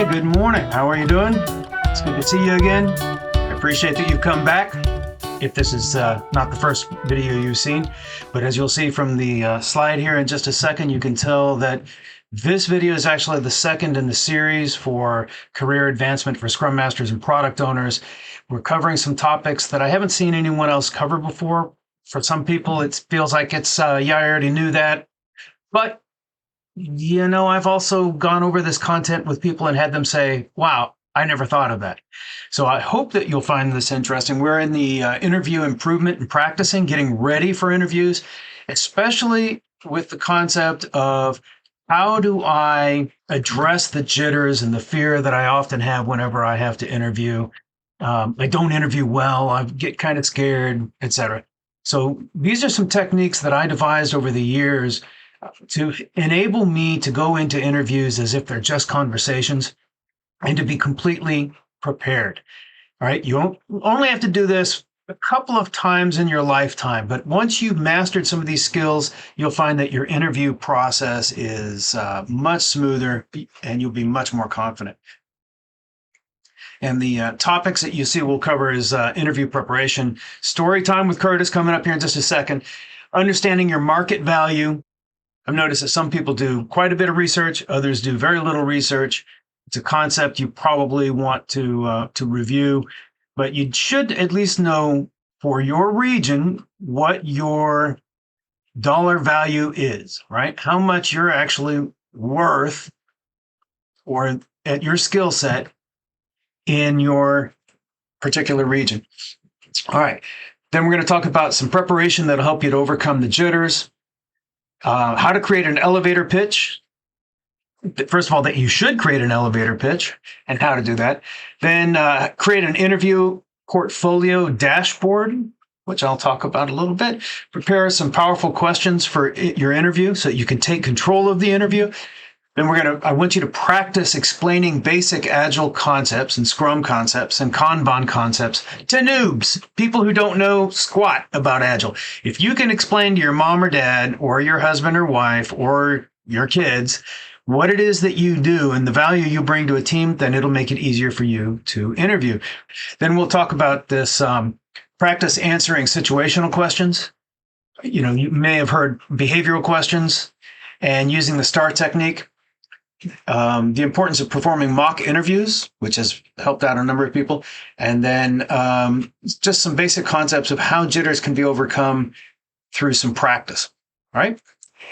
Hey, good morning. How are you doing? It's good to see you again. I appreciate that you've come back. If this is not the first video you've seen, but as you'll see from the slide here in just a second, you can tell that this video is actually the second in the series for career advancement for Scrum Masters and product owners. We're covering some topics that I haven't seen anyone else cover before. For some people, it feels like it's, yeah, I already knew that. But, you know, I've also gone over this content with people and had them say, wow, I never thought of that. So I hope that you'll find this interesting. We're in the interview improvement and practicing, getting ready for interviews, especially with the concept of how do I address the jitters and the fear that I often have whenever I have to interview. I don't interview well, I get kind of scared, etc. So these are some techniques that I devised over the years to enable me to go into interviews as if they're just conversations and to be completely prepared. All right, you only have to do this a couple of times in your lifetime, but once you've mastered some of these skills, you'll find that your interview process is much smoother and you'll be much more confident. And the topics that you see we'll cover is interview preparation, story time with Curtis coming up here in just a second, understanding your market value. I've noticed that some people do quite a bit of research, others do very little research. It's a concept you probably want to review, but you should at least know for your region what your dollar value is, right? How much you're actually worth or at your skill set in your particular region. All right, then we're going to talk about some preparation that'll help you to overcome the jitters, how to create an elevator pitch. First of all, that you should create an elevator pitch and how to do that. Then create an interview portfolio dashboard, which I'll talk about a little bit. Prepare some powerful questions for your interview so that you can take control of the interview. Then I want you to practice explaining basic Agile concepts and Scrum concepts and Kanban concepts to noobs, people who don't know squat about Agile. If you can explain to your mom or dad or your husband or wife or your kids what it is that you do and the value you bring to a team, then it'll make it easier for you to interview. Then we'll talk about this practice answering situational questions. You know, you may have heard behavioral questions and using the STAR technique. The importance of performing mock interviews, which has helped out a number of people. And then just some basic concepts of how jitters can be overcome through some practice. All right.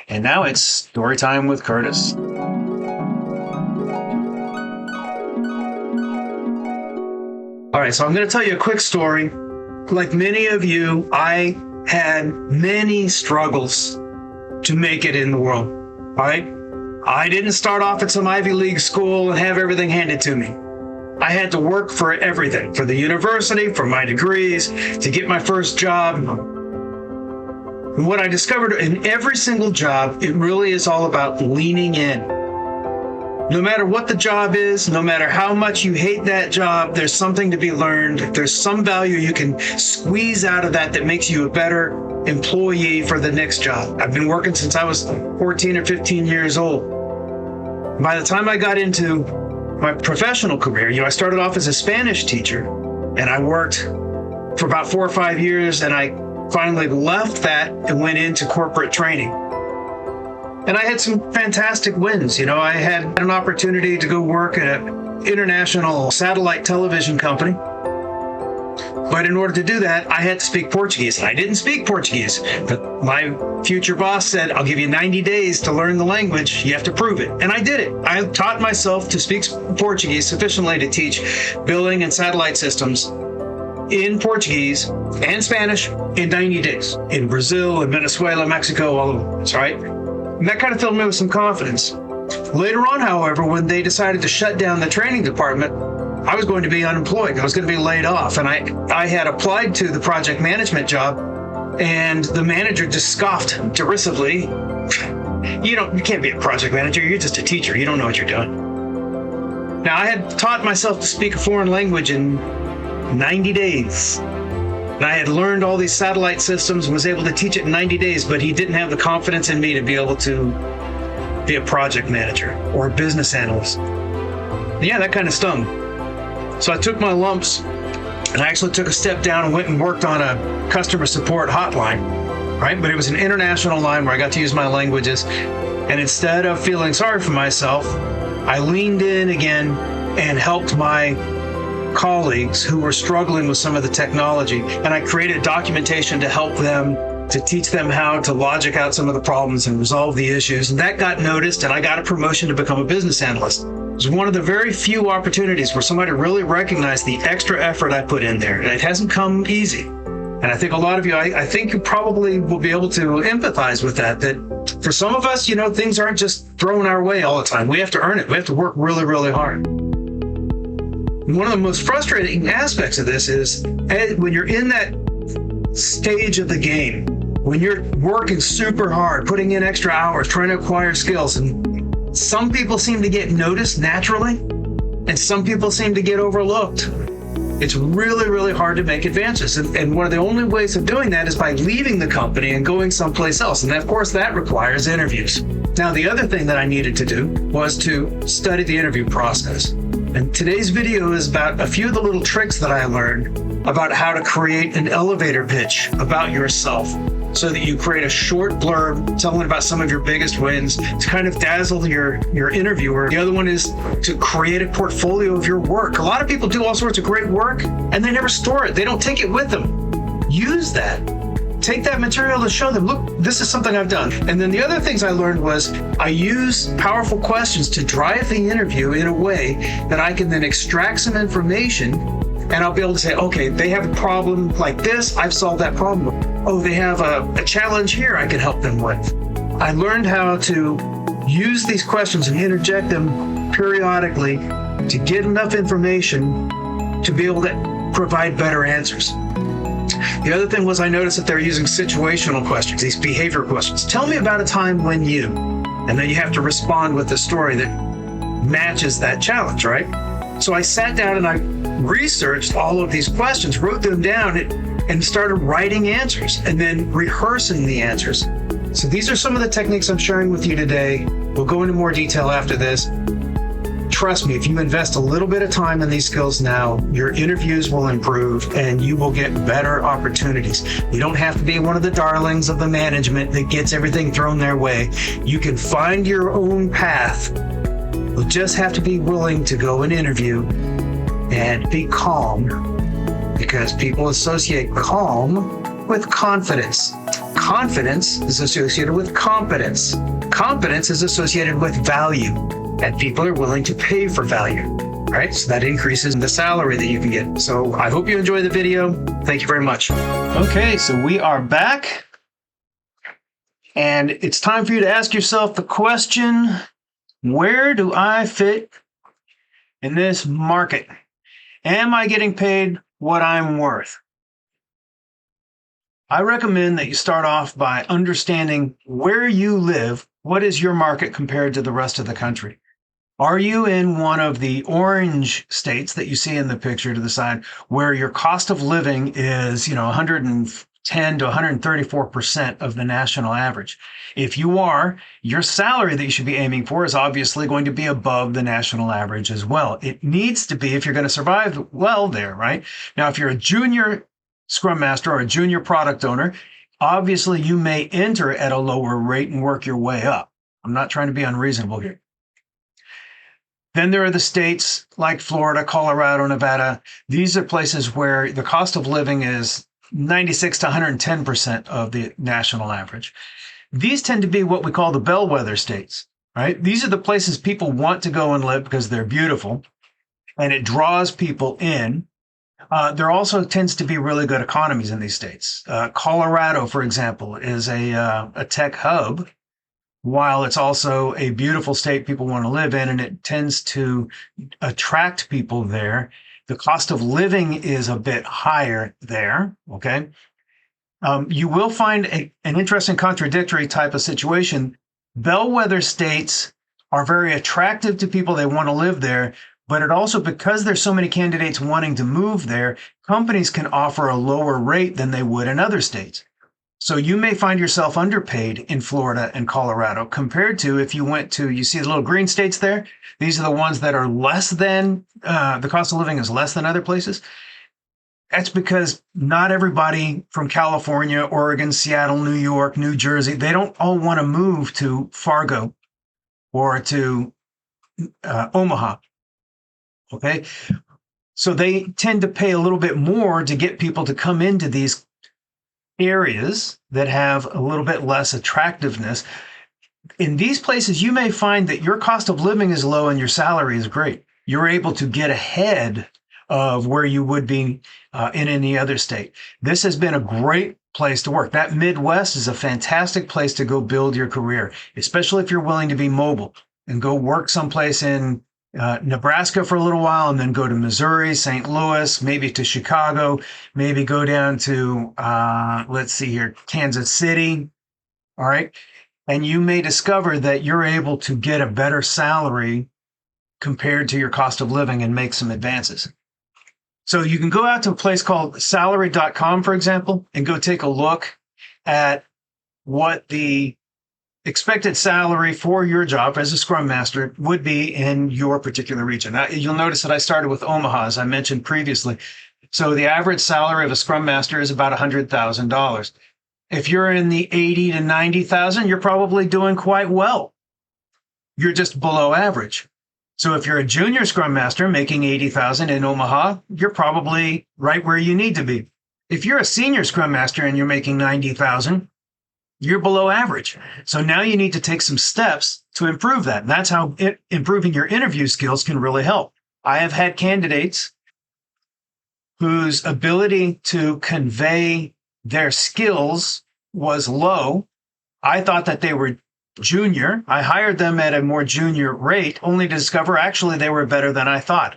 And now it's story time with Curtis. All right, so I'm going to tell you a quick story. Like many of you, I had many struggles to make it in the world. All right. I didn't start off at some Ivy League school and have everything handed to me. I had to work for everything, for the university, for my degrees, to get my first job. And what I discovered in every single job, it really is all about leaning in. No matter what the job is, no matter how much you hate that job, there's something to be learned. There's some value you can squeeze out of that makes you a better employee for the next job. I've been working since I was 14 or 15 years old. By the time I got into my professional career, I started off as a Spanish teacher and I worked for about 4 or 5 years and I finally left that and went into corporate training. And I had some fantastic wins. I had an opportunity to go work at an international satellite television company. But in order to do that, I had to speak Portuguese. And I didn't speak Portuguese. But my future boss said, I'll give you 90 days to learn the language. You have to prove it. And I did it. I taught myself to speak Portuguese sufficiently to teach billing and satellite systems in Portuguese and Spanish in 90 days. In Brazil, in Venezuela, Mexico, all over the place, right? And that kind of filled me with some confidence. Later on, however, when they decided to shut down the training department, I was going to be unemployed. I was going to be laid off. And I had applied to the project management job, and the manager just scoffed derisively. You can't be a project manager. You're just a teacher. You don't know what you're doing. Now, I had taught myself to speak a foreign language in 90 days. And I had learned all these satellite systems and was able to teach it in 90 days, but he didn't have the confidence in me to be able to be a project manager or a business analyst. Yeah, that kind of stung. So I took my lumps and I actually took a step down and went and worked on a customer support hotline, right? But it was an international line where I got to use my languages. And instead of feeling sorry for myself, I leaned in again and helped my colleagues who were struggling with some of the technology. And I created documentation to help them, to teach them how to logic out some of the problems and resolve the issues. And that got noticed, and I got a promotion to become a business analyst. It was one of the very few opportunities where somebody really recognized the extra effort I put in there. And it hasn't come easy. And I think a lot of you, I think you probably will be able to empathize with that for some of us, things aren't just thrown our way all the time. We have to earn it. We have to work really, really hard. And one of the most frustrating aspects of this is when you're in that stage of the game, when you're working super hard, putting in extra hours, trying to acquire skills, and some people seem to get noticed naturally, and some people seem to get overlooked. It's really, really hard to make advances. And one of the only ways of doing that is by leaving the company and going someplace else. And of course, that requires interviews. Now, the other thing that I needed to do was to study the interview process. And today's video is about a few of the little tricks that I learned about how to create an elevator pitch about yourself, so that you create a short blurb telling about some of your biggest wins to kind of dazzle your interviewer. The other one is to create a portfolio of your work. A lot of people do all sorts of great work and they never store it. They don't take it with them. Use that. Take that material to show them, look, this is something I've done. And then the other things I learned was I use powerful questions to drive the interview in a way that I can then extract some information, and I'll be able to say, okay, they have a problem like this, I've solved that problem. Oh, they have a challenge here I can help them with. I learned how to use these questions and interject them periodically to get enough information to be able to provide better answers. The other thing was I noticed that they're using situational questions, these behavior questions. Tell me about a time when you, and then you have to respond with a story that matches that challenge, right? So I sat down and I researched all of these questions, wrote them down, and started writing answers and then rehearsing the answers. So these are some of the techniques I'm sharing with you today. We'll go into more detail after this. Trust me, if you invest a little bit of time in these skills now, your interviews will improve and you will get better opportunities. You don't have to be one of the darlings of the management that gets everything thrown their way. You can find your own path. You'll just have to be willing to go and interview and be calm, because people associate calm with confidence. Confidence is associated with competence. Competence is associated with value, and people are willing to pay for value, right? So that increases the salary that you can get. So I hope you enjoy the video. Thank you very much. Okay, so we are back, and it's time for you to ask yourself the question, where do I fit in this market? Am I getting paid what I'm worth? I recommend that you start off by understanding where you live. What is your market compared to the rest of the country? Are you in one of the orange states that you see in the picture to the side, where your cost of living is, 110 to 134% of the national average? If you are, your salary that you should be aiming for is obviously going to be above the national average as well. It needs to be if you're going to survive well there, right? Now, if you're a junior Scrum Master or a junior product owner, obviously you may enter at a lower rate and work your way up. I'm not trying to be unreasonable here. Then there are the states like Florida, Colorado, Nevada. These are places where the cost of living is 96 to 110% of the national average. These tend to be what we call the bellwether states, right? These are the places people want to go and live because they're beautiful and it draws people in. There also tends to be really good economies in these states. Colorado, for example, is a tech hub, while it's also a beautiful state people want to live in, and it tends to attract people there. The cost of living is a bit higher there, okay? You will find an interesting contradictory type of situation. Bellwether states are very attractive to people. They want to live there. But it also, because there's so many candidates wanting to move there, companies can offer a lower rate than they would in other states. So you may find yourself underpaid in Florida and Colorado compared to if you went to, you see the little green states there? These are the ones that are less than, the cost of living is less than other places. That's because not everybody from California, Oregon, Seattle, New York, New Jersey, they don't all want to move to Fargo or to Omaha. Okay. So they tend to pay a little bit more to get people to come into these areas that have a little bit less attractiveness. In these places, you may find that your cost of living is low and your salary is great. You're able to get ahead of where you would be in any other state. This has been a great place to work. That Midwest is a fantastic place to go build your career, especially if you're willing to be mobile and go work someplace in Nebraska for a little while and then go to Missouri, St. Louis, maybe to Chicago, maybe go down to, let's see here, Kansas City. All right. And you may discover that you're able to get a better salary compared to your cost of living and make some advances. So you can go out to a place called salary.com, for example, and go take a look at what the expected salary for your job as a Scrum Master would be in your particular region. Now, you'll notice that I started with Omaha, as I mentioned previously. So the average salary of a Scrum Master is about $100,000. If you're in the 80 to 90,000, you're probably doing quite well. You're just below average. So if you're a junior Scrum Master making 80,000 in Omaha, you're probably right where you need to be. If you're a senior Scrum Master and you're making 90,000, you're below average. So now you need to take some steps to improve that. And that's how improving your interview skills can really help. I have had candidates whose ability to convey their skills was low. I thought that they were junior. I hired them at a more junior rate, only to discover actually they were better than I thought.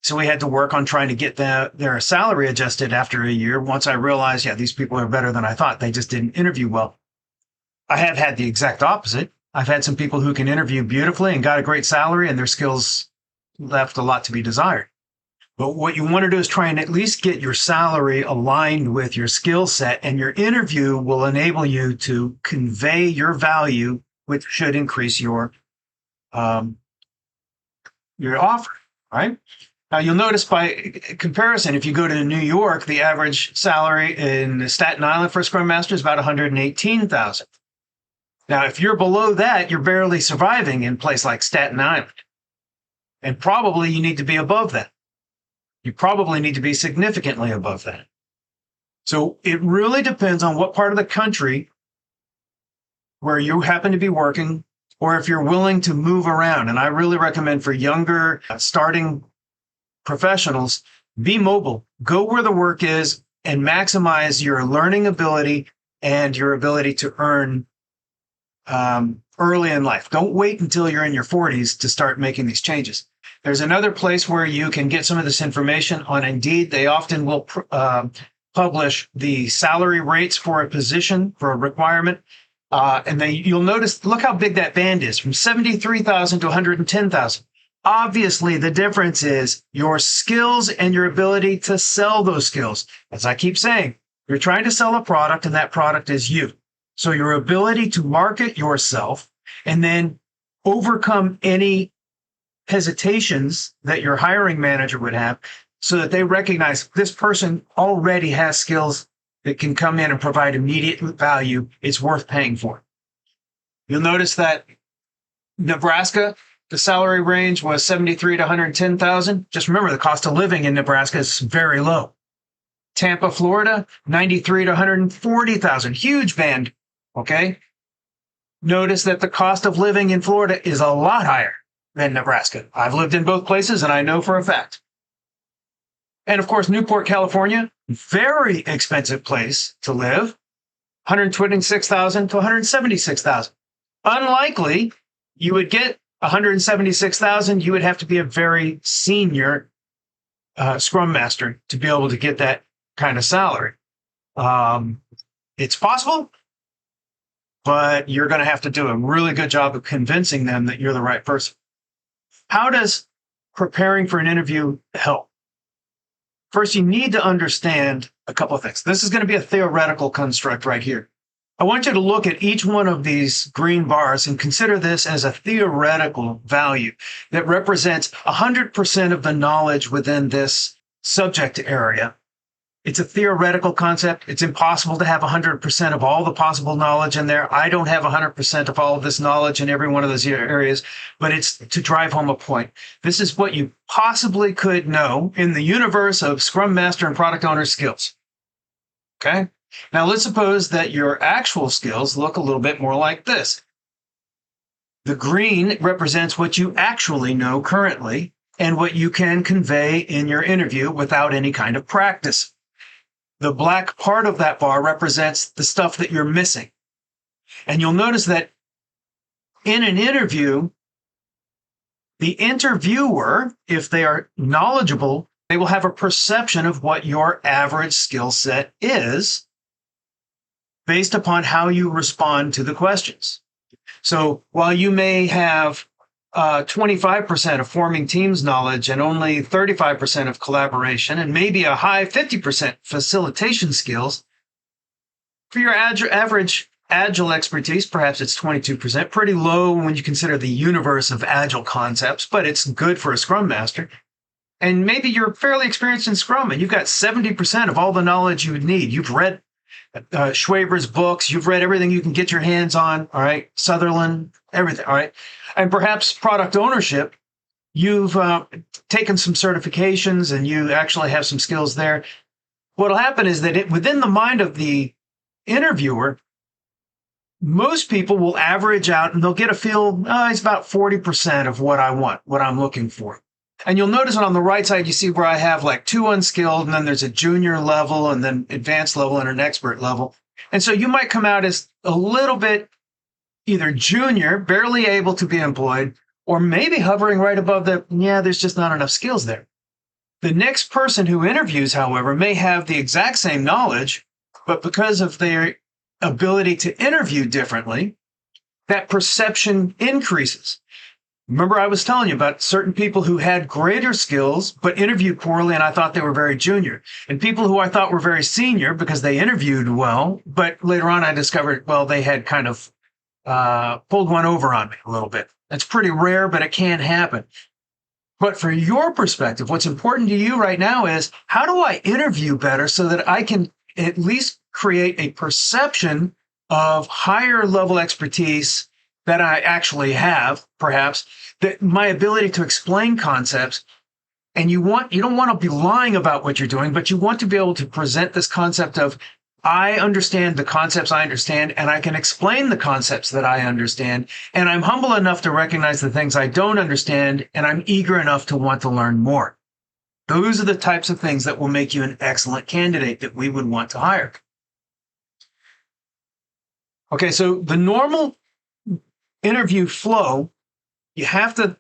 So we had to work on trying to get their salary adjusted after a year. Once I realized, yeah, these people are better than I thought. They just didn't interview well. I have had the exact opposite. I've had some people who can interview beautifully and got a great salary and their skills left a lot to be desired. But what you want to do is try and at least get your salary aligned with your skill set, and your interview will enable you to convey your value, which should increase your offer, right? Now, you'll notice by comparison, if you go to New York, the average salary in Staten Island for a Scrum Master is about $118,000. Now, if you're below that, you're barely surviving in a place like Staten Island. And probably you need to be above that. You probably need to be significantly above that. So it really depends on what part of the country where you happen to be working, or if you're willing to move around. And I really recommend for younger starting professionals, be mobile, go where the work is, and maximize your learning ability and your ability to earn early in life. Don't wait until you're in your 40s to start making these changes. There's another place where you can get some of this information on Indeed. They often will publish the salary rates for a position, for a requirement. And you'll notice, look how big that band is, from 73,000 to 110,000. Obviously, the difference is your skills and your ability to sell those skills. As I keep saying, you're trying to sell a product, and that product is you. So your ability to market yourself and then overcome any hesitations that your hiring manager would have, so that they recognize this person already has skills that can come in and provide immediate value. It's worth paying for. You'll notice that Nebraska, the salary range was 73 to 110,000. Just remember, the cost of living in Nebraska is very low. Tampa, Florida, 93 to 140,000. Huge band. Okay. Notice that the cost of living in Florida is a lot higher than Nebraska. I've lived in both places and I know for a fact. And of course, Newport, California, very expensive place to live, 126,000 to 176,000. Unlikely you would get 176,000. You would have to be a very senior Scrum Master to be able to get that kind of salary. It's possible, but you're going to have to do a really good job of convincing them that you're the right person. How does preparing for an interview help? First, you need to understand a couple of things. This is going to be a theoretical construct right here. I want you to look at each one of these green bars and consider this as a theoretical value that represents 100% of the knowledge within this subject area. It's a theoretical concept. It's impossible to have 100% of all the possible knowledge in there. I don't have 100% of all of this knowledge in every one of those areas, but it's to drive home a point. This is what you possibly could know in the universe of Scrum Master and Product Owner skills. Okay? Now, let's suppose that your actual skills look a little bit more like this. The green represents what you actually know currently and what you can convey in your interview without any kind of practice. The black part of that bar represents the stuff that you're missing. And you'll notice that in an interview, the interviewer, if they are knowledgeable, they will have a perception of what your average skill set is based upon how you respond to the questions. So while you may have 25% of forming teams knowledge and only 35% of collaboration and maybe a high 50% facilitation skills, for your average Agile expertise, perhaps it's 22%, pretty low when you consider the universe of Agile concepts, but it's good for a Scrum Master. And maybe you're fairly experienced in Scrum and you've got 70% of all the knowledge you would need. You've read Schwaber's books. You've read everything you can get your hands on. All right. Sutherland, everything. All right. And perhaps product ownership. You've taken some certifications and you actually have some skills there. What'll happen is that within the mind of the interviewer, most people will average out and they'll get a feel, it's about 40% of what I want, what I'm looking for. And you'll notice on the right side, you see where I have like 2 unskilled, and then there's a junior level, and then advanced level, and an expert level. And so you might come out as a little bit either junior, barely able to be employed, or maybe hovering right above there's just not enough skills there. The next person who interviews, however, may have the exact same knowledge, but because of their ability to interview differently, that perception increases. Remember, I was telling you about certain people who had greater skills, but interviewed poorly, and I thought they were very junior. And people who I thought were very senior because they interviewed well, but later on I discovered, they had kind of pulled one over on me a little bit. That's pretty rare, but it can happen. But for your perspective, what's important to you right now is, how do I interview better so that I can at least create a perception of higher level expertise that I actually have, perhaps, that my ability to explain concepts, and you don't want to be lying about what you're doing, but you want to be able to present this concept of, I understand the concepts I understand, and I can explain the concepts that I understand, and I'm humble enough to recognize the things I don't understand, and I'm eager enough to want to learn more. Those are the types of things that will make you an excellent candidate that we would want to hire. Okay, so the normal interview flow, you have to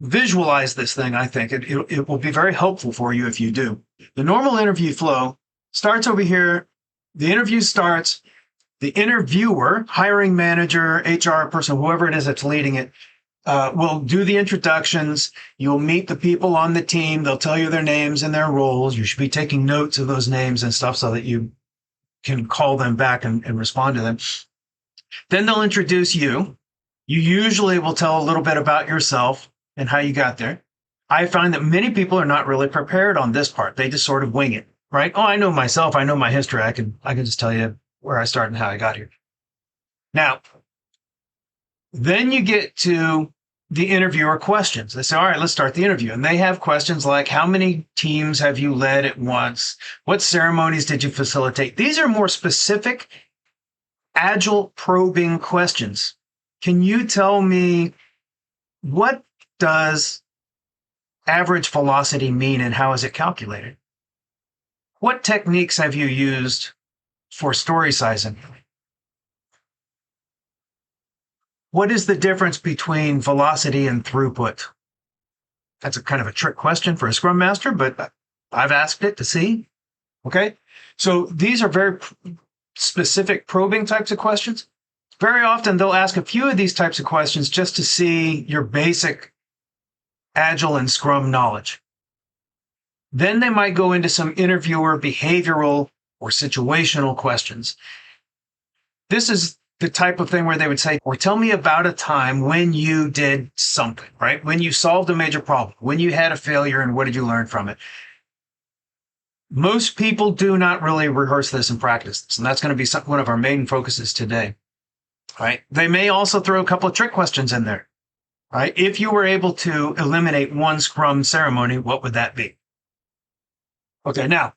visualize this thing, I think. It will be very helpful for you if you do. The normal interview flow starts over here. The interview starts. The interviewer, hiring manager, HR person, whoever it is that's leading it, will do the introductions. You'll meet the people on the team. They'll tell you their names and their roles. You should be taking notes of those names and stuff so that you can call them back and respond to them. Then they'll introduce you. You usually will tell a little bit about yourself and how you got there. I find that many people are not really prepared on this part. They just sort of wing it, right? Oh, I know myself. I know my history. I can just tell you where I started and how I got here. Now, then you get to the interviewer questions. They say, all right, let's start the interview. And they have questions like, how many teams have you led at once? What ceremonies did you facilitate? These are more specific, Agile probing questions. Can you tell me, what does average velocity mean and how is it calculated? What techniques have you used for story sizing? What is the difference between velocity and throughput? That's a kind of a trick question for a Scrum Master, but I've asked it to see. Okay, so these are very specific probing types of questions. Very often they'll ask a few of these types of questions just to see your basic Agile and Scrum knowledge. Then they might go into some interviewer behavioral or situational questions. This is the type of thing where they would say, or tell me about a time when you did something, right? When you solved a major problem, when you had a failure, and what did you learn from it? Most people do not really rehearse this and practice this, and that's going to be one of our main focuses today, right? They may also throw a couple of trick questions in there, right? If you were able to eliminate one scrum ceremony, what would that be? Okay, now,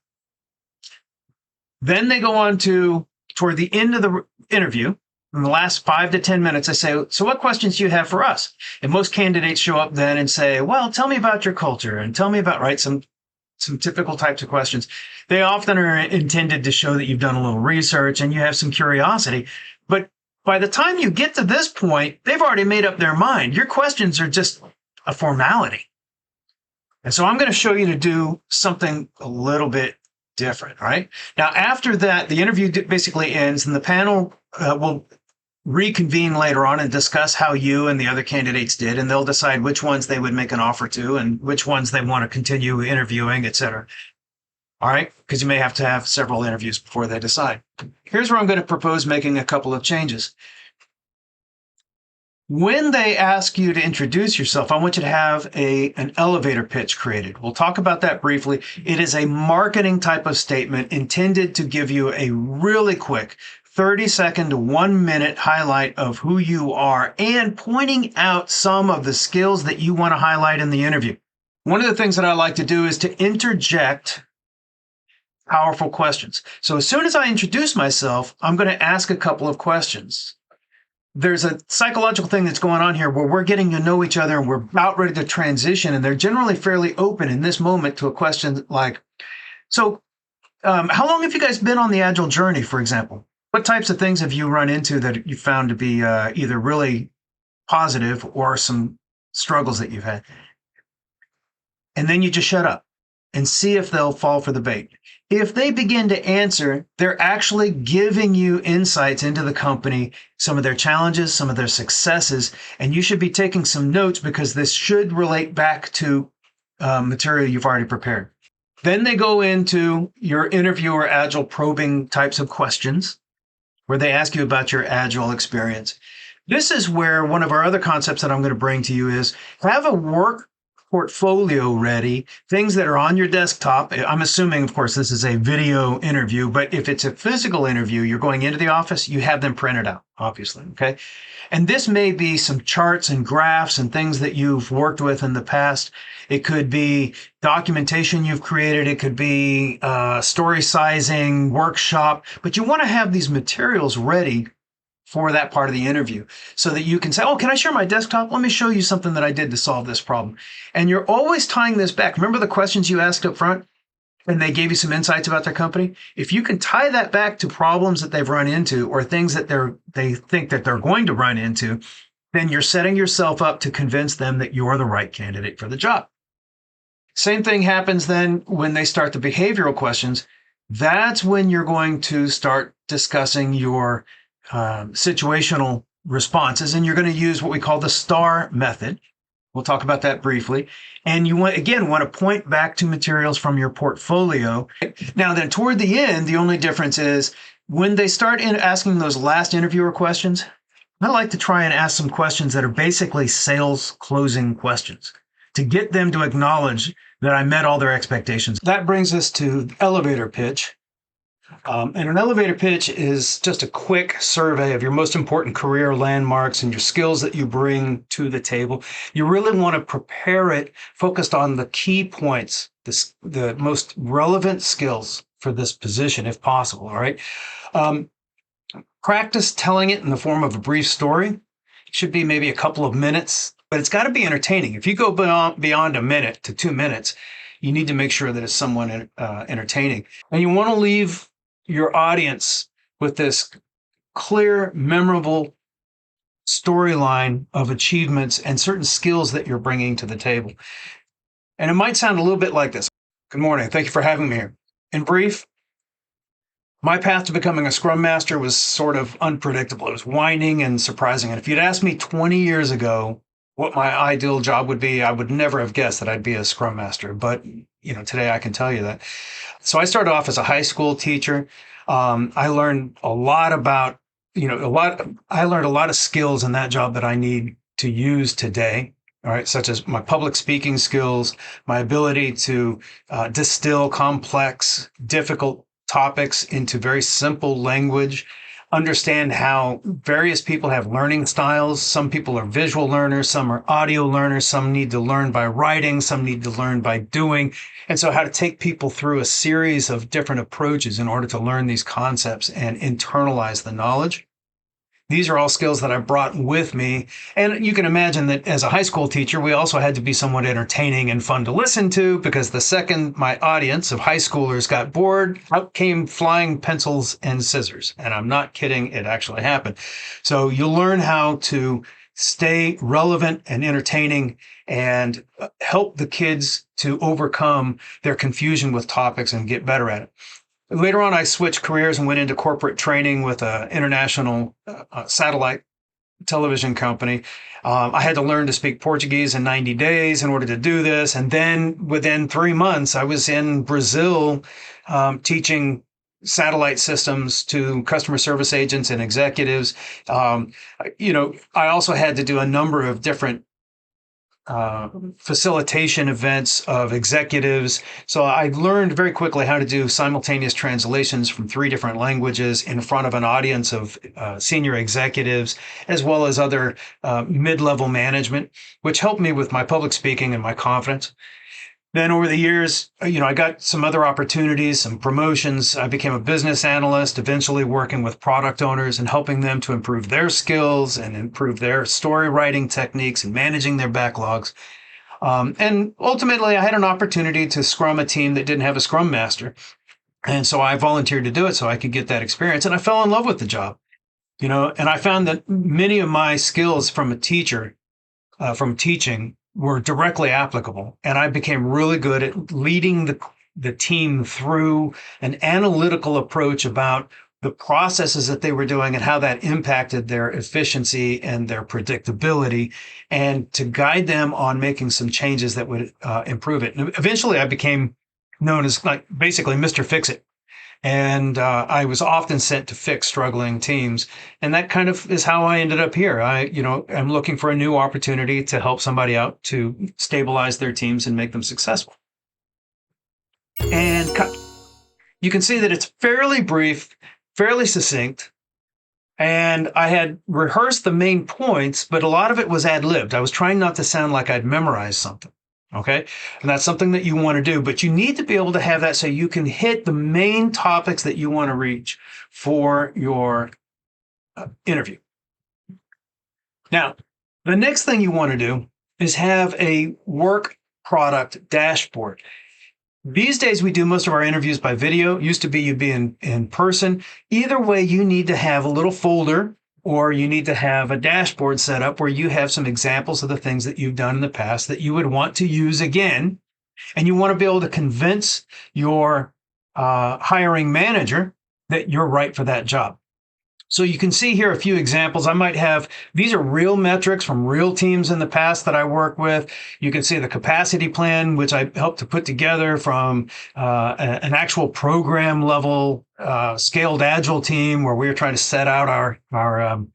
then they go on to, toward the end of the interview, in the last 5 to 10 minutes, I say, so what questions do you have for us? And most candidates show up then and say, well, tell me about your culture and tell me about, right, some typical types of questions. They often are intended to show that you've done a little research and you have some curiosity. But by the time you get to this point, they've already made up their mind. Your questions are just a formality. And so I'm going to show you to do something a little bit different, right? Now, after that, the interview basically ends and the panel will reconvene later on and discuss how you and the other candidates did, and they'll decide which ones they would make an offer to and which ones they want to continue interviewing, et cetera. All right? Because you may have to have several interviews before they decide. Here's where I'm going to propose making a couple of changes. When they ask you to introduce yourself, I want you to have an elevator pitch created. We'll talk about that briefly. It is a marketing type of statement intended to give you a really quick 30-second to 1 minute highlight of who you are and pointing out some of the skills that you want to highlight in the interview. One of the things that I like to do is to interject powerful questions. So as soon as I introduce myself, I'm going to ask a couple of questions. There's a psychological thing that's going on here where we're getting to know each other and we're about ready to transition. And they're generally fairly open in this moment to a question like, so how long have you guys been on the Agile journey, for example? What types of things have you run into that you found to be either really positive or some struggles that you've had? And then you just shut up and see if they'll fall for the bait. If they begin to answer, they're actually giving you insights into the company, some of their challenges, some of their successes, and you should be taking some notes because this should relate back to material you've already prepared. Then they go into your interview or Agile probing types of questions where they ask you about your Agile experience. This is where one of our other concepts that I'm going to bring to you is have a work portfolio ready, things that are on your desktop. I'm assuming, of course, this is a video interview, but if it's a physical interview, you're going into the office, you have them printed out, obviously, okay? And this may be some charts and graphs and things that you've worked with in the past. It could be documentation you've created. It could be story sizing, workshop, but you want to have these materials ready for that part of the interview so that you can say, oh, can I share my desktop? Let me show you something that I did to solve this problem. And you're always tying this back. Remember the questions you asked up front and they gave you some insights about their company? If you can tie that back to problems that they've run into or things that they think that they're going to run into, then you're setting yourself up to convince them that you're the right candidate for the job. Same thing happens then when they start the behavioral questions. That's when you're going to start discussing your situational responses, and you're going to use what we call the STAR method. We'll talk about that briefly. And you want to point back to materials from your portfolio. Now, then toward the end, the only difference is when they start asking those last interviewer questions, I like to try and ask some questions that are basically sales closing questions to get them to acknowledge that I met all their expectations. That brings us to the elevator pitch. And an elevator pitch is just a quick survey of your most important career landmarks and your skills that you bring to the table. You really want to prepare it focused on the key points, the most relevant skills for this position, if possible, all right? Practice telling it in the form of a brief story. It should be maybe a couple of minutes, but it's got to be entertaining. If you go beyond a minute to 2 minutes, you need to make sure that it's somewhat entertaining. And you want to leave your audience with this clear, memorable storyline of achievements and certain skills that you're bringing to the table. And it might sound a little bit like this. Good morning. Thank you for having me here. In brief, my path to becoming a Scrum Master was sort of unpredictable. It was winding and surprising. And if you'd asked me 20 years ago what my ideal job would be, I would never have guessed that I'd be a Scrum Master. But today I can tell you that. So I started off as a high school teacher. I learned a lot about, I learned a lot of skills in that job that I need to use today. All right, such as my public speaking skills, my ability to distill complex, difficult topics into very simple language, understand how various people have learning styles. Some people are visual learners, some are audio learners, some need to learn by writing, some need to learn by doing. And so how to take people through a series of different approaches in order to learn these concepts and internalize the knowledge. These are all skills that I brought with me. And you can imagine that as a high school teacher, we also had to be somewhat entertaining and fun to listen to, because the second my audience of high schoolers got bored, out came flying pencils and scissors. And I'm not kidding, it actually happened. So you'll learn how to stay relevant and entertaining and help the kids to overcome their confusion with topics and get better at it. Later on, I switched careers and went into corporate training with an international satellite television company. I had to learn to speak Portuguese in 90 days in order to do this. And then within 3 months, I was in Brazil teaching satellite systems to customer service agents and executives. I also had to do a number of different facilitation events of executives. So I learned very quickly how to do simultaneous translations from 3 different languages in front of an audience of senior executives, as well as other mid-level management, which helped me with my public speaking and my confidence. Then over the years, I got some other opportunities, some promotions. I became a business analyst, eventually working with product owners and helping them to improve their skills and improve their story writing techniques and managing their backlogs. And ultimately, I had an opportunity to scrum a team that didn't have a scrum master. And so I volunteered to do it so I could get that experience. And I fell in love with the job, and I found that many of my skills from a teacher, from teaching, were directly applicable. And I became really good at leading the team through an analytical approach about the processes that they were doing and how that impacted their efficiency and their predictability, and to guide them on making some changes that would improve it. And eventually I became known as basically Mr. Fix-It. And I was often sent to fix struggling teams. And that kind of is how I ended up here. I'm looking for a new opportunity to help somebody out to stabilize their teams and make them successful. And you can see that it's fairly brief, fairly succinct. And I had rehearsed the main points, but a lot of it was ad-libbed. I was trying not to sound like I'd memorized something. Okay. And that's something that you want to do, but you need to be able to have that so you can hit the main topics that you want to reach for your interview. Now, the next thing you want to do is have a work product dashboard. These days, we do most of our interviews by video. It used to be you'd be in person. Either way, you need to have a little folder, or you need to have a dashboard set up where you have some examples of the things that you've done in the past that you would want to use again. And you want to be able to convince your hiring manager that you're right for that job. So you can see here a few examples. I might have, these are real metrics from real teams in the past that I work with. You can see the capacity plan, which I helped to put together from an actual program level scaled Agile team where we were trying to set out our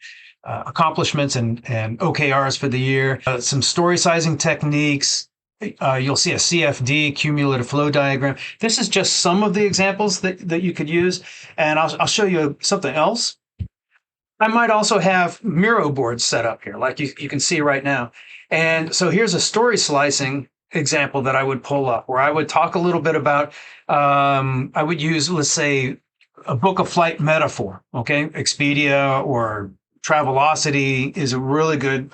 accomplishments and OKRs for the year. Some story sizing techniques. You'll see a CFD, cumulative flow diagram. This is just some of the examples that you could use. And I'll show you something else. I might also have Miro boards set up here, like you can see right now. And so here's a story slicing example that I would pull up, where I would talk a little bit about, I would use, let's say, a book of flight metaphor, okay? Expedia or Travelocity is a really good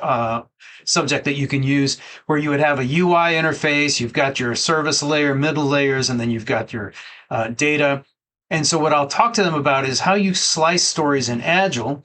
subject that you can use, where you would have a UI interface, you've got your service layer, middle layers, and then you've got your data. And so what I'll talk to them about is how you slice stories in Agile.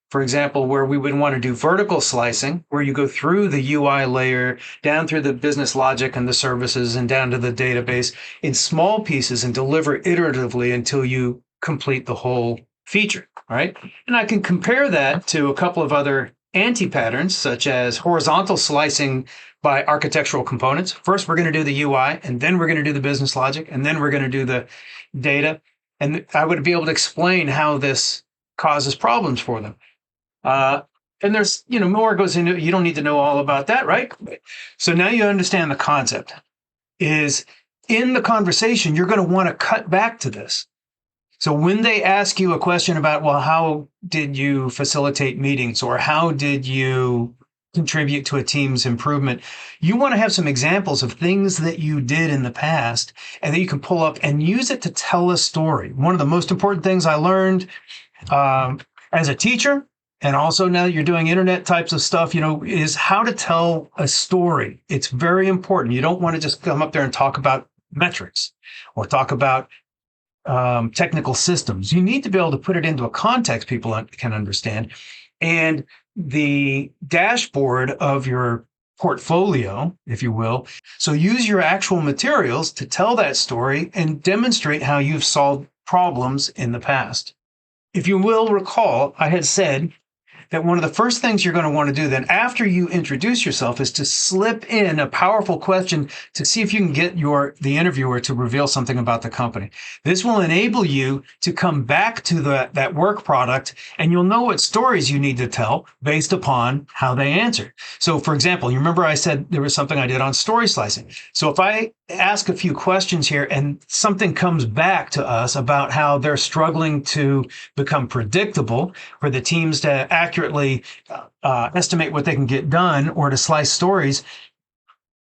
For example, where we would want to do vertical slicing, where you go through the UI layer, down through the business logic and the services, and down to the database in small pieces and deliver iteratively until you complete the whole feature, right? And I can compare that to a couple of other anti-patterns, such as horizontal slicing by architectural components. First, we're going to do the UI, and then we're going to do the business logic, and then we're going to do the data. And I would be able to explain how this causes problems for them. And there's, more goes into it. You don't need to know all about that, right? So now you understand the concept is in the conversation, you're going to want to cut back to this. So when they ask you a question about, well, how did you facilitate meetings or how did you contribute to a team's improvement, you want to have some examples of things that you did in the past and that you can pull up and use it to tell a story. One of the most important things I learned as a teacher, and also now that you're doing internet types of stuff, is how to tell a story. It's very important. You don't want to just come up there and talk about metrics or talk about technical systems. You need to be able to put it into a context people can understand. And the dashboard of your portfolio, if you will. So use your actual materials to tell that story and demonstrate how you've solved problems in the past. If you will recall, I had said that one of the first things you're going to want to do then after you introduce yourself is to slip in a powerful question to see if you can get the interviewer to reveal something about the company. This will enable you to come back to that work product, and you'll know what stories you need to tell based upon how they answered. So for example, you remember I said there was something I did on story slicing. So if I ask a few questions here and something comes back to us about how they're struggling to become predictable for the teams to accurately estimate what they can get done or to slice stories,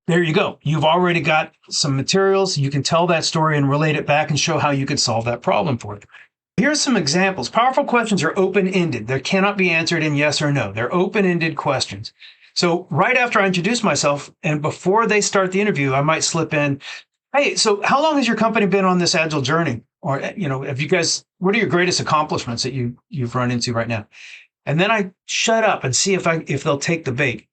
there you go. You've already got some materials. You can tell that story and relate it back and show how you could solve that problem for them. Here's some examples. Powerful questions are open-ended. They cannot be answered in yes or no. They're open-ended questions. So right after I introduce myself and before they start the interview, I might slip in, hey, so how long has your company been on this Agile journey? Or, have you guys, what are your greatest accomplishments that you've run into right now? And then I shut up and see if they'll take the bait.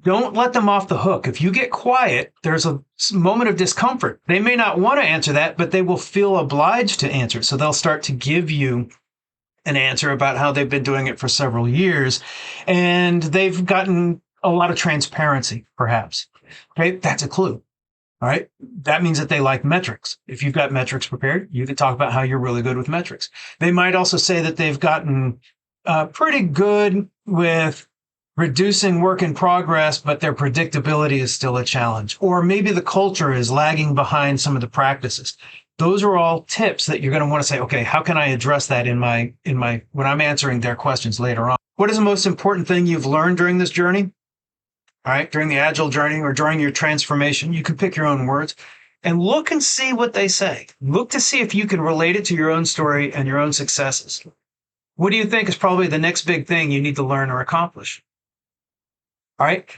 Don't let them off the hook. If you get quiet, there's a moment of discomfort. They may not want to answer that, but they will feel obliged to answer. So they'll start to give you an answer about how they've been doing it for several years. And they've gotten a lot of transparency, perhaps. Okay, that's a clue. All right. That means that they like metrics. If you've got metrics prepared, you can talk about how you're really good with metrics. They might also say that they've gotten pretty good with reducing work in progress, but their predictability is still a challenge. Or maybe the culture is lagging behind some of the practices. Those are all tips that you're going to want to say, okay, how can I address that in my when I'm answering their questions later on? What is the most important thing you've learned during this journey? All right, during the Agile journey or during your transformation, you can pick your own words and look and see what they say. Look to see if you can relate it to your own story and your own successes. What do you think is probably the next big thing you need to learn or accomplish? All right.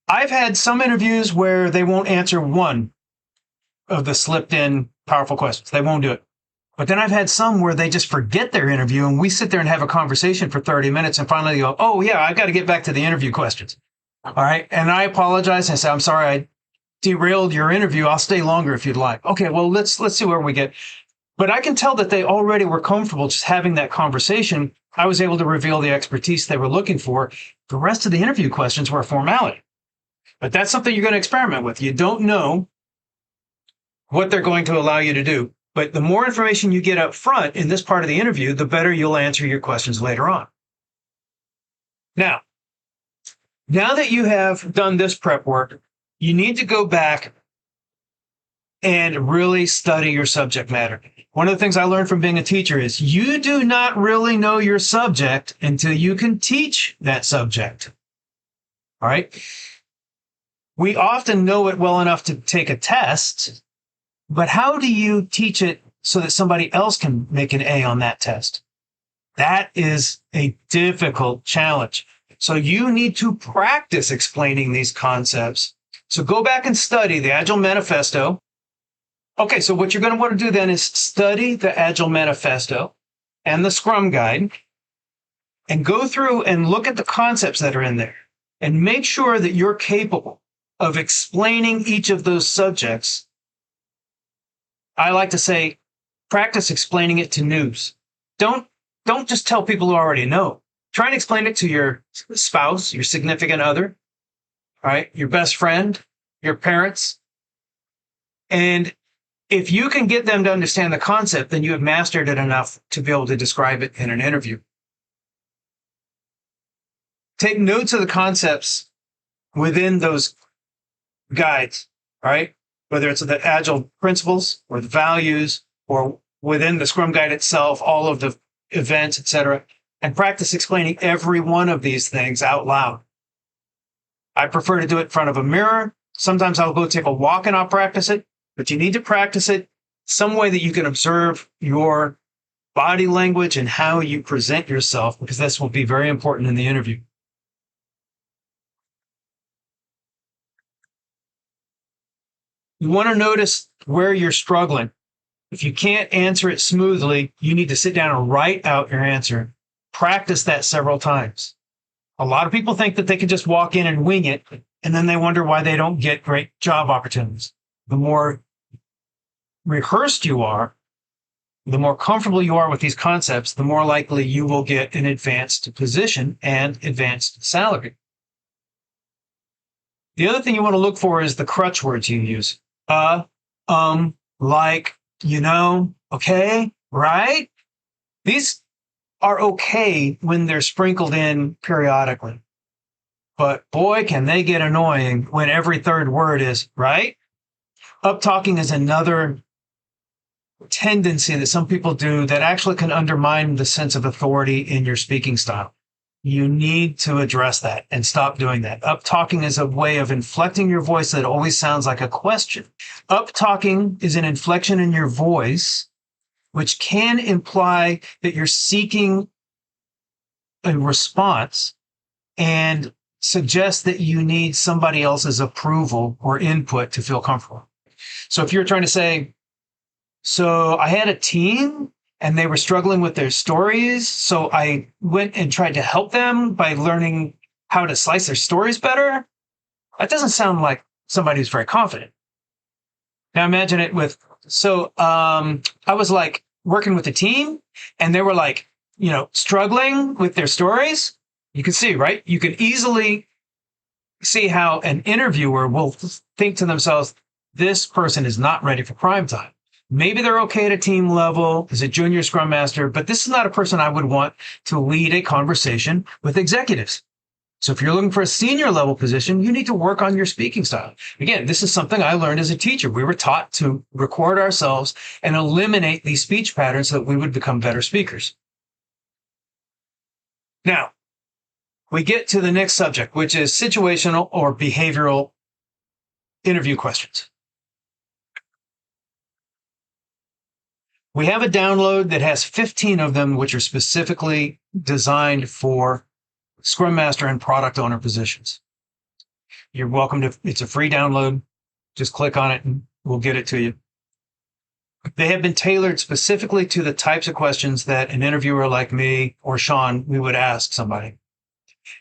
I've had some interviews where they won't answer one of the slipped in powerful questions. They won't do it. But then I've had some where they just forget their interview and we sit there and have a conversation for 30 minutes and finally go, oh yeah, I've got to get back to the interview questions. All right. And I apologize. I say, I'm sorry, I derailed your interview. I'll stay longer if you'd like. Okay, well, let's see where we get. But I can tell that they already were comfortable just having that conversation. I was able to reveal the expertise they were looking for. The rest of the interview questions were a formality. But that's something you're going to experiment with. You don't know what they're going to allow you to do. But the more information you get up front in this part of the interview, the better you'll answer your questions later on. Now that you have done this prep work, you need to go back and really study your subject matter. One of the things I learned from being a teacher is you do not really know your subject until you can teach that subject. All right. We often know it well enough to take a test, but how do you teach it so that somebody else can make an A on that test? That is a difficult challenge. So you need to practice explaining these concepts. So go back and study the Agile Manifesto. Okay, so what you're going to want to do then is study the Agile Manifesto and the Scrum Guide and go through and look at the concepts that are in there and make sure that you're capable of explaining each of those subjects. I like to say, practice explaining it to noobs. Don't just tell people who already know. try and explain it to your spouse, your significant other, right? Your best friend, your parents. And if you can get them to understand the concept, then you have mastered it enough to be able to describe it in an interview. Take notes of the concepts within those guides, right? Whether it's the Agile principles or the values or within the Scrum guide itself, all of the events, etc., and practice explaining every one of these things out loud. I prefer to do it in front of a mirror. Sometimes I'll go take a walk and I'll practice it, but you need to practice it some way that you can observe your body language and how you present yourself, because this will be very important in the interview. You want to notice where you're struggling. If you can't answer it smoothly, you need to sit down and write out your answer. Practice that several times. A lot of people think that they can just walk in and wing it, and then they wonder why they don't get great job opportunities. The more rehearsed you are, the more comfortable you are with these concepts, the more likely you will get an advanced position and advanced salary. The other thing you want to look for is the crutch words you use. Like, okay, right? These are okay when they're sprinkled in periodically. But boy, can they get annoying when every third word is, right? Up talking is another tendency that some people do that actually can undermine the sense of authority in your speaking style. You need to address that and stop doing that. Up talking is a way of inflecting your voice that always sounds like a question. Up talking is an inflection in your voice, which can imply that you're seeking a response and suggest that you need somebody else's approval or input to feel comfortable. So if you're trying to say, so I had a team and they were struggling with their stories, so I went and tried to help them by learning how to slice their stories better. That doesn't sound like somebody who's very confident. Now imagine it with, I was like working with a team and they were like, struggling with their stories. You can see, right? You can easily see how an interviewer will think to themselves, this person is not ready for prime time. Maybe they're okay at a team level as a junior scrum master, but this is not a person I would want to lead a conversation with executives. So if you're looking for a senior level position, you need to work on your speaking style. Again, this is something I learned as a teacher. We were taught to record ourselves and eliminate these speech patterns so that we would become better speakers. Now, we get to the next subject, which is situational or behavioral interview questions. We have a download that has 15 of them, which are specifically designed for Scrum Master and product owner positions. You're welcome to, it's a free download. Just click on it and we'll get it to you. They have been tailored specifically to the types of questions that an interviewer like me or Sean, we would ask somebody.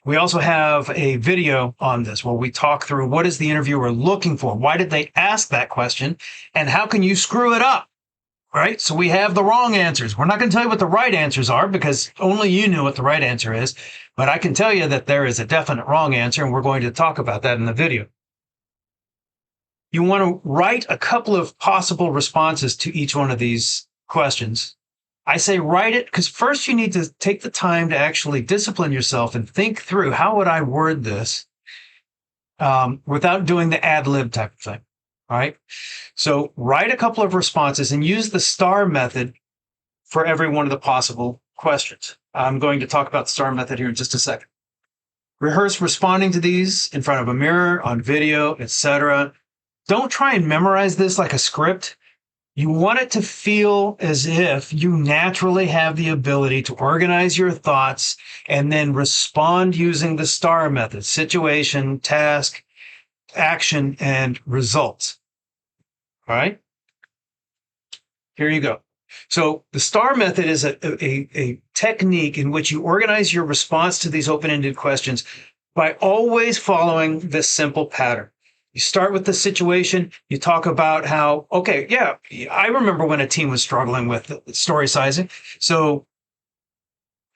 We also have a video on this where we talk through what is the interviewer looking for? Why did they ask that question? And how can you screw it up? Right? So we have the wrong answers. We're not going to tell you what the right answers are because only you know what the right answer is. But I can tell you that there is a definite wrong answer, and we're going to talk about that in the video. You want to write a couple of possible responses to each one of these questions. I say write it because first you need to take the time to actually discipline yourself and think through how would I word this without doing the ad lib type of thing. All right. So write a couple of responses and use the STAR method for every one of the possible questions. I'm going to talk about the STAR method here in just a second. Rehearse responding to these in front of a mirror, on video, etc. Don't try and memorize this like a script. You want it to feel as if you naturally have the ability to organize your thoughts and then respond using the STAR method: situation, task, action, and results. All right. Here you go. So the STAR method is a technique in which you organize your response to these open-ended questions by always following this simple pattern. You start with the situation. You talk about how, okay, yeah, I remember when a team was struggling with story sizing. So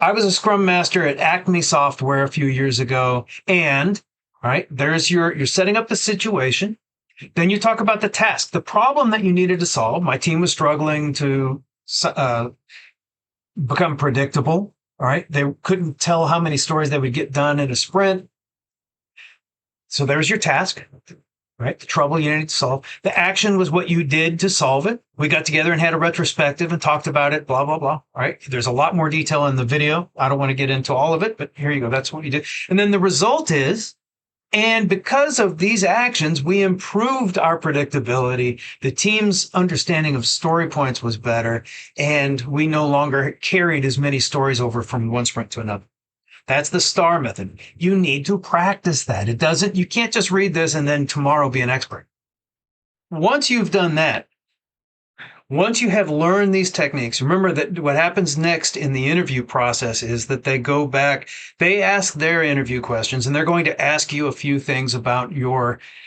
I was a scrum master at Acme Software a few years ago. And, all right, you're setting up the situation. Then you talk about the task, the problem that you needed to solve. My team was struggling to become predictable. All right. They couldn't tell how many stories they would get done in a sprint. So there's your task, right? The trouble you needed to solve. The action was what you did to solve it. We got together and had a retrospective and talked about it, blah, blah, blah. All right. There's a lot more detail in the video. I don't want to get into all of it, but here you go. That's what you did. And then the result is, and because of these actions, we improved our predictability. The team's understanding of story points was better, and we no longer carried as many stories over from one sprint to another. That's the STAR method. You need to practice that. You can't just read this and then tomorrow be an expert. Once you've done that, once you have learned these techniques, remember that what happens next in the interview process is that they go back, they ask their interview questions, and they're going to ask you a few things about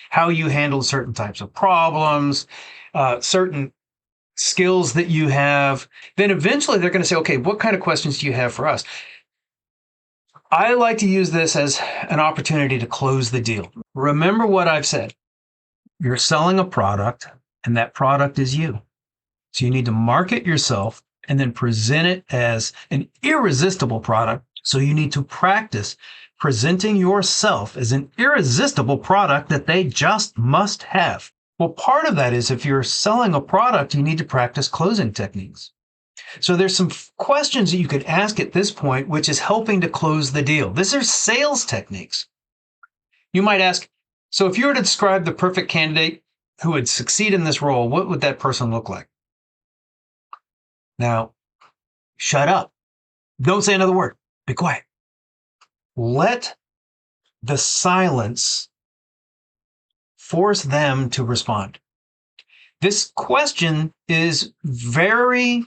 how you handled certain types of problems, certain skills that you have. Then eventually they're going to say, okay, what kind of questions do you have for us? I like to use this as an opportunity to close the deal. Remember what I've said. You're selling a product, and that product is you. So you need to market yourself and then present it as an irresistible product. So you need to practice presenting yourself as an irresistible product that they just must have. Well, part of that is if you're selling a product, you need to practice closing techniques. So there's some questions that you could ask at this point, which is helping to close the deal. These are sales techniques. You might ask, so if you were to describe the perfect candidate who would succeed in this role, what would that person look like? Now, shut up. Don't say another word. Be quiet. Let the silence force them to respond. This question is very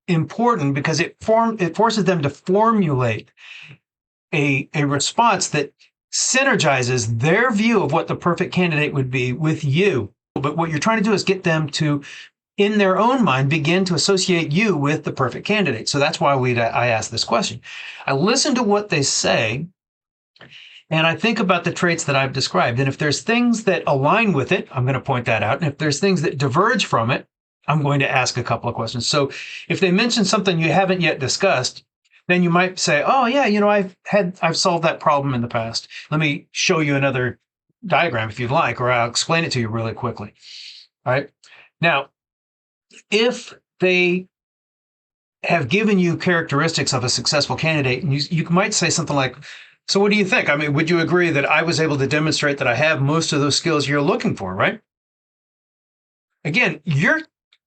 important because it forces them to formulate a response that synergizes their view of what the perfect candidate would be with you. But what you're trying to do is get them to, in their own mind, begin to associate you with the perfect candidate. So that's why I ask this question. I listen to what they say, and I think about the traits that I've described. And if there's things that align with it, I'm going to point that out. And if there's things that diverge from it, I'm going to ask a couple of questions. So if they mention something you haven't yet discussed, then you might say, oh yeah, I've solved that problem in the past. Let me show you another diagram if you'd like, or I'll explain it to you really quickly. All right. Now, if they have given you characteristics of a successful candidate, and you might say something like, so what do you think? I mean, would you agree that I was able to demonstrate that I have most of those skills you're looking for, right? Again, you're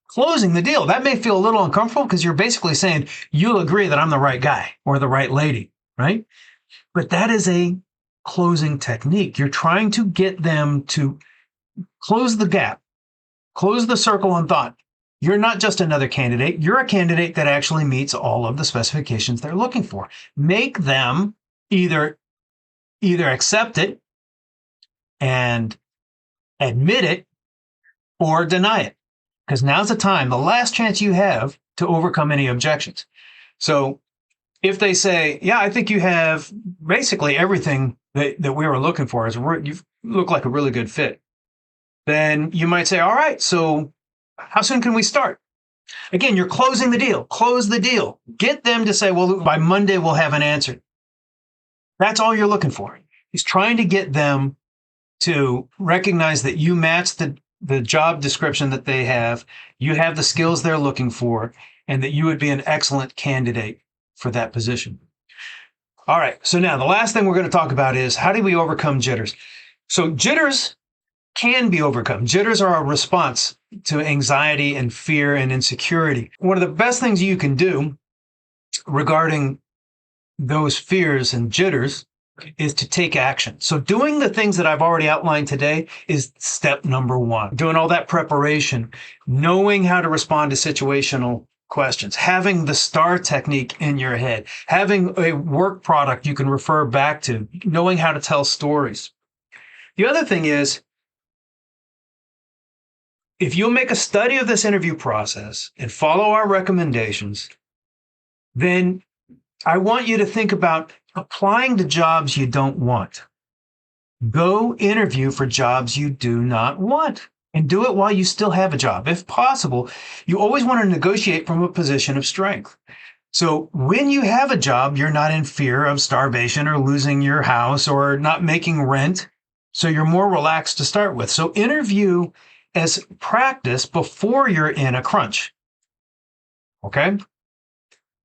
closing the deal. That may feel a little uncomfortable because you're basically saying, you'll agree that I'm the right guy or the right lady, right? But that is a closing technique. You're trying to get them to close the gap, close the circle on thought. You're not just another candidate. You're a candidate that actually meets all of the specifications they're looking for. Make them either accept it and admit it or deny it. Because now's the time, the last chance you have to overcome any objections. So if they say, yeah, I think you have basically everything that we were looking for, you look like a really good fit, then you might say, all right, so how soon can we start? Again, you're closing the deal. Close the deal. Get them to say, well, by Monday, we'll have an answer. That's all you're looking for. He's trying to get them to recognize that you match the job description that they have, you have the skills they're looking for, and that you would be an excellent candidate for that position. All right, so now the last thing we're going to talk about is how do we overcome jitters? So jitters can be overcome. Jitters are a response to anxiety and fear and insecurity. One of the best things you can do regarding those fears and jitters is to take action. So doing the things that I've already outlined today is step number one. Doing all that preparation, knowing how to respond to situational questions, having the STAR technique in your head, having a work product you can refer back to, knowing how to tell stories. The other thing is, if you'll make a study of this interview process and follow our recommendations, then I want you to think about applying to jobs you don't want. Go interview for jobs you do not want and do it while you still have a job. If possible, you always want to negotiate from a position of strength. So when you have a job, you're not in fear of starvation or losing your house or not making rent. So you're more relaxed to start with. So interview as practice before you're in a crunch. Okay?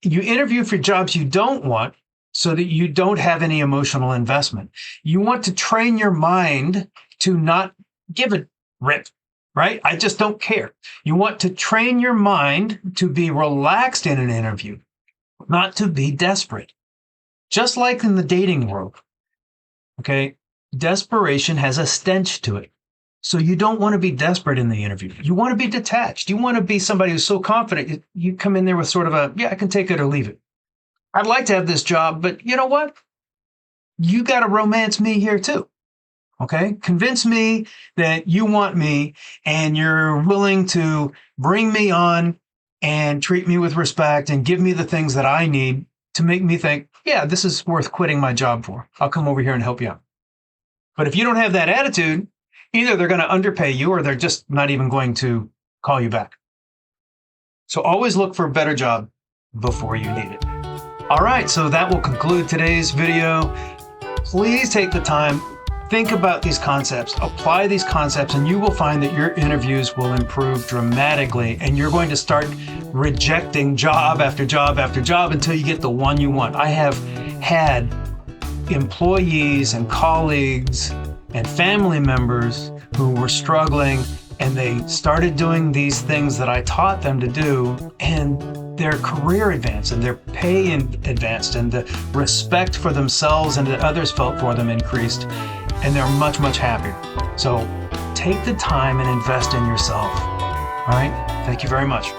You interview for jobs you don't want so that you don't have any emotional investment. You want to train your mind to not give a rip, right? I just don't care. You want to train your mind to be relaxed in an interview, not to be desperate. Just like in the dating world, okay? Desperation has a stench to it. So you don't want to be desperate in the interview. You want to be detached. You want to be somebody who's so confident. You come in there with sort of a, yeah, I can take it or leave it. I'd like to have this job, but you know what? You got to romance me here too. Okay? Convince me that you want me and you're willing to bring me on and treat me with respect and give me the things that I need to make me think, yeah, this is worth quitting my job for. I'll come over here and help you out. But if you don't have that attitude, either they're going to underpay you or they're just not even going to call you back. So always look for a better job before you need it. All right, so that will conclude today's video. Please take the time, think about these concepts, apply these concepts, and you will find that your interviews will improve dramatically, and you're going to start rejecting job after job after job until you get the one you want. I have had employees and colleagues and family members who were struggling, and they started doing these things that I taught them to do, and their career advanced and their pay advanced and the respect for themselves and that others felt for them increased, and they're much, much happier. So take the time and invest in yourself. All right? Thank you very much.